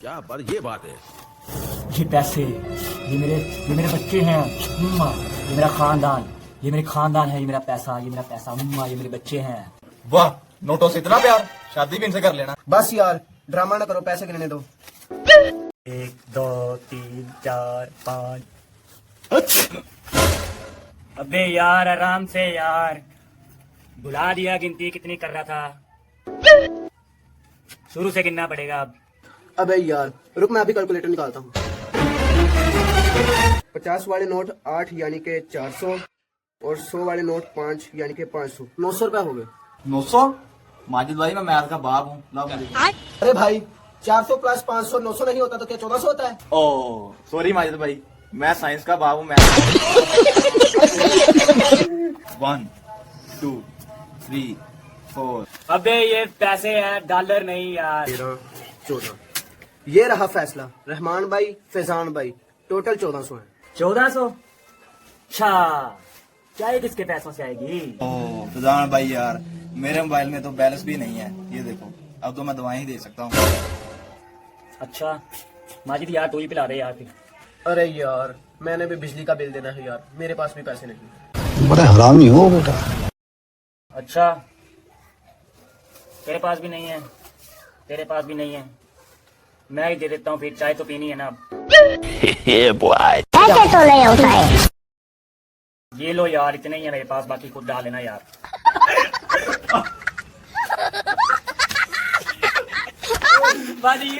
क्या बात ये बात है। ये पैसे, ये मेरे बच्चे हैं। ये मेरा खानदान, ये मेरे खानदान है। ये मेरा पैसा, ये मेरे बच्चे हैं। वाह, नोटों से इतना प्यार, शादी भी इनसे कर लेना। बस यार ड्रामा ना करो, पैसे गिनने दो। 1 2 3 4 5। अबे यार आराम से यार, बुला दिया। गिनती कितनी कर रहा था? शुरू से गिनना पड़ेगा अब। अबे यार रुक, मैं अभी कैलकुलेटर निकालता हूँ। 50 वाले नोट 8 यानी के 400 और 100 वाले नोट 5 यानी के 500। 900 रुपया हो गए। 900? माजिद भाई मैं मैथ का बाप हूँ, लाओ मुझे। अरे भाई 400 प्लस 500 900 नहीं होता तो क्या 1400 होता है? ओ सॉरी माजिद भाई, मैं साइंस का बाप हूँ। मैं 1 2 3 4। अबे ये पैसे हैं, डॉलर नहीं यार। 13 14। ये रहा फैसला, रहमान भाई फैजान भाई, टोटल 1400 है। 1400? अच्छा, क्या ये किसके पैसों से आएगी? ओ फैजान भाई यार, मेरे मोबाइल में तो बैलेंस भी नहीं है, ये देखो। अब तो मैं दवाएं ही दे सकता हूँ। अच्छा माजिद यार, तू ही पिला दे यार फिर। अरे यार मैंने भी बिजली का बिल देना है यार, मेरे पास भी पैसे नहीं। बड़ा हरामी हो बेटा। अच्छा तेरे पास भी नहीं है, तेरे पास भी नहीं है, मैं ही दे देता हूँ फिर। चाय तो पीनी है ना अब। ऐसे तो नहीं होता है। ये लो यार, इतने ही है मेरे पास, बाकी खुद डाल लेना यार। बाजी